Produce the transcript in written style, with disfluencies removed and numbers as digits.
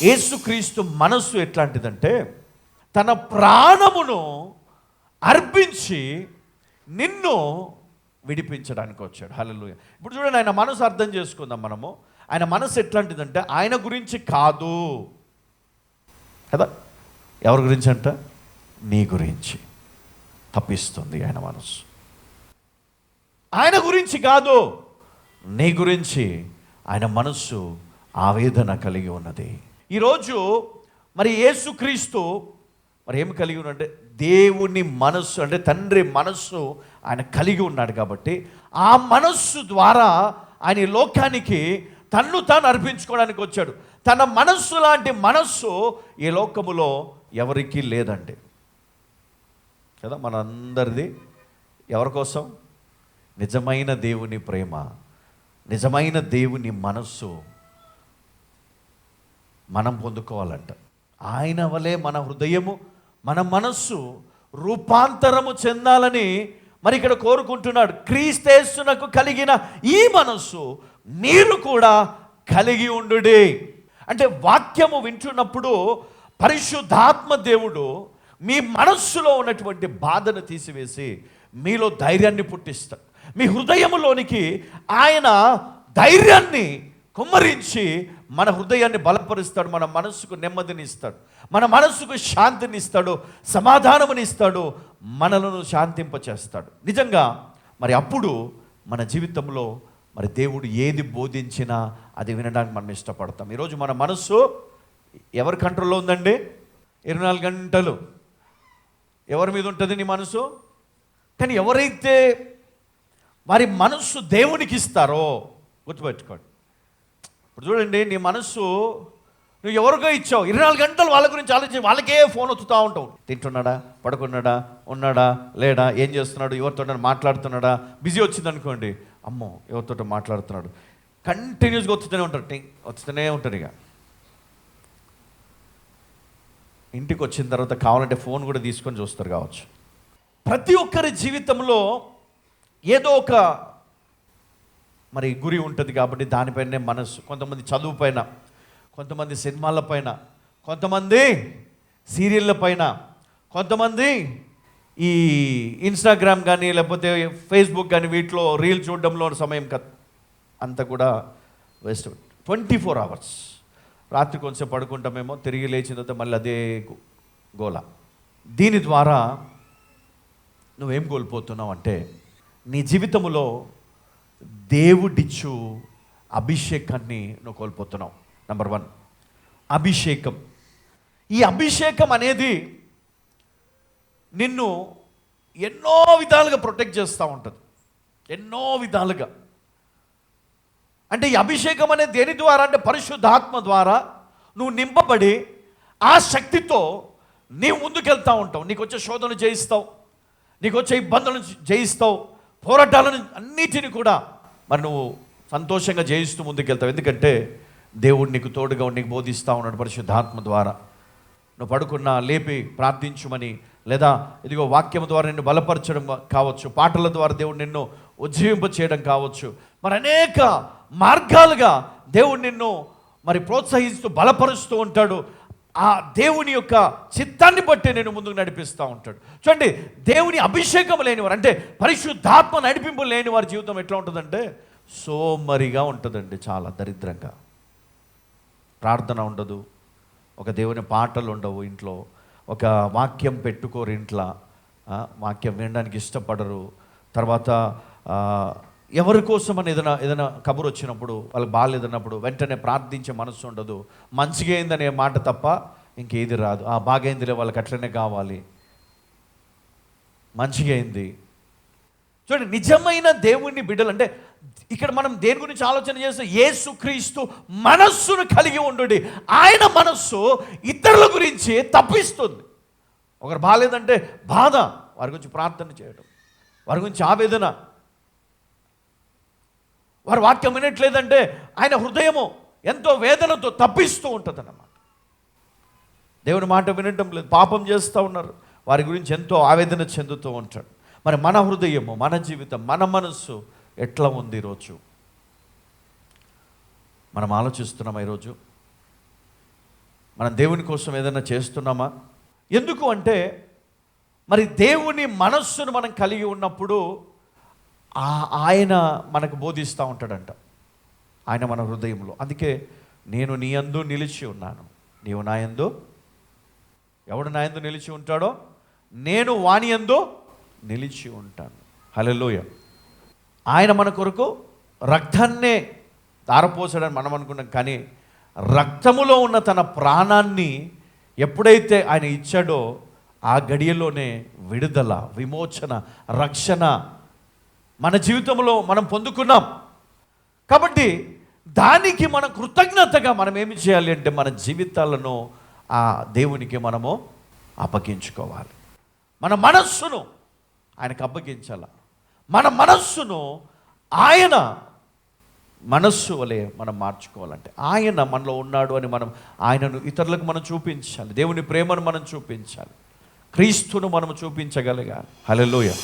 యేసుక్రీస్తు మనస్సు ఎట్లాంటిదంటే తన ప్రాణమును అర్పించి నిన్ను విడిపించడానికి వచ్చాడు. హల్లెలూయా. ఇప్పుడు చూడండి, ఆయన మనసు అర్థం చేసుకుందాం మనము. ఆయన మనసు ఎట్లాంటిదంటే ఆయన గురించి కాదు కదా, ఎవరి గురించి అంట? నీ గురించి తప్పిస్తుంది ఆయన మనసు. ఆయన గురించి కాదు, నీ గురించి ఆయన మనస్సు ఆవేదన కలిగి ఉన్నది. ఈరోజు మరి యేసుక్రీస్తు మరి ఏమి కలిగి ఉన్నాడంటే దేవుని మనస్సు, అంటే తండ్రి మనస్సు ఆయన కలిగి ఉన్నాడు. కాబట్టి ఆ మనస్సు ద్వారా ఆయన ఈ లోకానికి తన్ను తాను అర్పించుకోవడానికి వచ్చాడు. తన మనస్సు లాంటి మనస్సు ఈ లోకములో ఎవరికీ లేదండి కదా. మనందరిది ఎవరి కోసం? నిజమైన దేవుని ప్రేమ, నిజమైన దేవుని మనస్సు మనం పొందుకోవాలంట. ఆయన వలె మన హృదయము, మన మనస్సు రూపాంతరము చెందాలని మరి ఇక్కడ కోరుకుంటున్నాడు. క్రీస్తేసునకు కలిగిన ఈ మనస్సు మీరు కూడా కలిగి ఉండుడి. అంటే వాక్యము వింటున్నప్పుడు పరిశుద్ధాత్మ దేవుడు మీ మనస్సులో ఉన్నటువంటి బాధను తీసివేసి మీలో ధైర్యాన్ని పుట్టిస్తాడు. మీ హృదయములోనికి ఆయన ధైర్యాన్ని కుమ్మరించి మన హృదయాన్ని బలపరుస్తాడు, మన మనస్సుకు నెమ్మదిని ఇస్తాడు, మన మనస్సుకు శాంతిని ఇస్తాడు, సమాధానముని ఇస్తాడు, మనలను శాంతింపచేస్తాడు. నిజంగా మరి అప్పుడు మన జీవితంలో మరి దేవుడు ఏది బోధించినా అది వినడానికి మనం ఇష్టపడతాం. ఈరోజు మన మనస్సు ఎవరి కంట్రోల్లో ఉందండి? 24 గంటలు ఎవరి మీద ఉంటుంది నీ మనసు? కానీ ఎవరైతే వారి మనస్సు దేవునికి ఇస్తారో, గుర్తుపెట్టుకోండి. ఇప్పుడు చూడండి, నీ మనస్సు నువ్వు ఎవరికో ఇచ్చావు, 24 గంటలు వాళ్ళ గురించి ఆలోచించి వాళ్ళకే ఫోన్ వత్తుతూ ఉంటావు. తింటున్నాడా, పడుకున్నాడా, ఉన్నాడా, లేడా, ఏం చేస్తున్నాడు, ఎవరితో మాట్లాడుతున్నాడా, బిజీ వచ్చింది అనుకోండి, అమ్మో ఎవరితో మాట్లాడుతున్నాడు, కంటిన్యూస్గా వస్తూనే ఉంటారు. ఇక ఇంటికి వచ్చిన తర్వాత కావాలంటే ఫోన్ కూడా తీసుకొని చూస్తారు కావచ్చు. ప్రతి ఒక్కరి జీవితంలో ఏదో ఒక మరి గురి ఉంటుంది కాబట్టి దానిపైనే మనసు. కొంతమంది చదువు పైన, కొంతమంది సినిమాల పైన, కొంతమంది సీరియళ్ళ పైన, కొంతమంది ఈ ఇన్స్టాగ్రామ్ కానీ లేకపోతే ఫేస్బుక్ కానీ వీటిలో రీల్ చూడడంలో సమయం అంతా కూడా వేస్ట్. 24 hours. రాత్రి కొంచెం పడుకుంటామేమో, తిరిగి లేచిన తర్వాత మళ్ళీ అదే గోల. దీని ద్వారా నువ్వేం కోల్పోతున్నావు అంటే నీ జీవితంలో దేవుడిచ్చు అభిషేకాన్ని నువ్వు కోల్పోతున్నావు. నెంబర్ 1 అభిషేకం. ఈ అభిషేకం అనేది నిన్ను ఎన్నో విధాలుగా ప్రొటెక్ట్ చేస్తూ ఉంటుంది, ఎన్నో విధాలుగా. అంటే ఈ అభిషేకం అనేది దేని ద్వారా అంటే పరిశుద్ధాత్మ ద్వారా నువ్వు నింపబడి ఆ శక్తితో నీవు ముందుకెళ్తూ ఉంటావు. నీకు వచ్చే శోధనలు జయిస్తావు, నీకు వచ్చే ఇబ్బందులను జయిస్తావు, పోరాటాలను అన్నిటిని కూడా మరి నువ్వు సంతోషంగా జయిస్తూ ముందుకెళ్తావు. ఎందుకంటే దేవుడు నీకు తోడుగా నీకు బోధిస్తూ ఉన్నాడు పరిశుద్ధాత్మ ద్వారా. నువ్వు పడుకున్నా లేపి ప్రార్థించుమని, లేదా ఇదిగో వాక్యం ద్వారా నిన్ను బలపరచడం కావచ్చు, పాటల ద్వారా దేవుడు నిన్ను ఉజ్జీవింప చేయడం కావచ్చు, మరి అనేక మార్గాలుగా దేవుడు నిన్ను మరి ప్రోత్సహిస్తూ బలపరుస్తూ ఉంటాడు. ఆ దేవుని యొక్క చిత్తాన్ని బట్టి నేను ముందుకు నడిపిస్తూ ఉంటాడు. చూడండి, దేవుని అభిషేకం లేనివారు, అంటే పరిశుద్ధాత్మ నడిపింపు లేని వారి జీవితం ఎట్లా ఉంటుందంటే సోమరిగా ఉంటుందండి, చాలా దరిద్రంగా. ప్రార్థన ఉండదు, ఒక దేవుని పాటలు ఉండవు ఇంట్లో, ఒక వాక్యం పెట్టుకోరు ఇంట్లో, వాక్యం వినడానికి ఇష్టపడరు. తర్వాత ఎవరి కోసం అని ఏదైనా కబురు వచ్చినప్పుడు, వాళ్ళకి బాగాలేదన్నప్పుడు వెంటనే ప్రార్థించే మనసు ఉండదు. మంచిగా అయిందనే మాట తప్ప ఇంకేది రాదు. బాగైందిలే, వాళ్ళకి అట్లనే కావాలి, మంచిగా అయింది. చూడండి, నిజమైన దేవుని బిడ్డలు అంటే ఇక్కడ మనం దేని గురించి ఆలోచన చేస్తే యేసుక్రీస్తు మనస్సును కలిగి ఉండుడి. ఆయన మనస్సు ఇతరుల గురించి తప్పిస్తుంది. ఒకరు బాగాలేదంటే బాధ, వారి గురించి ప్రార్థన చేయడం, వారి గురించి ఆవేదన, వారి వాక్యం వినట్లేదంటే ఆయన హృదయము ఎంతో వేదనతో తప్పిస్తూ ఉంటుంది అన్నమాట. దేవుని మాట వినటం లేదు, పాపం చేస్తూ ఉన్నారు, వారి గురించి ఎంతో ఆవేదన చెందుతూ ఉంటాడు. మరి మన హృదయము, మన జీవితం, మన మనస్సు ఎట్లా ఉంది ఈరోజు? మనం ఆలోచిస్తున్నాం. ఈరోజు మనం దేవుని కోసం ఏదైనా చేస్తున్నామా? ఎందుకు అంటే మరి దేవుని మనస్సును మనం కలిగి ఉన్నప్పుడు ఆయన మనకు బోధిస్తూ ఉంటాడంట. ఆయన మన హృదయంలో. అందుకే నేను నీ యందు నిలిచి ఉన్నాను, నీవు నా యందు. ఎవడు నా యందు నిలిచి ఉంటాడో నేను వాని యందు నిలిచి ఉంటాను. హల్లెలూయా. ఆయన మన కొరకు రక్తాన్నే ధారపోసాడని మనం అనుకున్నాం, కానీ రక్తములో ఉన్న తన ప్రాణాన్ని ఎప్పుడైతే ఆయన ఇచ్చాడో ఆ గడియలోనే విడుదల, విమోచన, రక్షణ మన జీవితంలో మనం పొందుకున్నాం. కాబట్టి దానికి మన కృతజ్ఞతగా మనం ఏమి చేయాలి అంటే మన జీవితాలను ఆ దేవునికి మనము అప్పగించుకోవాలి. మన మనస్సును ఆయనకు అప్పగించాల. మన మనస్సును ఆయన మనస్సు వలె మనం మార్చుకోవాలంటే ఆయన మనలో ఉన్నాడు అని మనం ఆయనను ఇతరులకు మనం చూపించాలి. దేవుని ప్రేమను మనం చూపించాలి. క్రీస్తును మనం చూపించగలగాలి. హల్లెలూయా.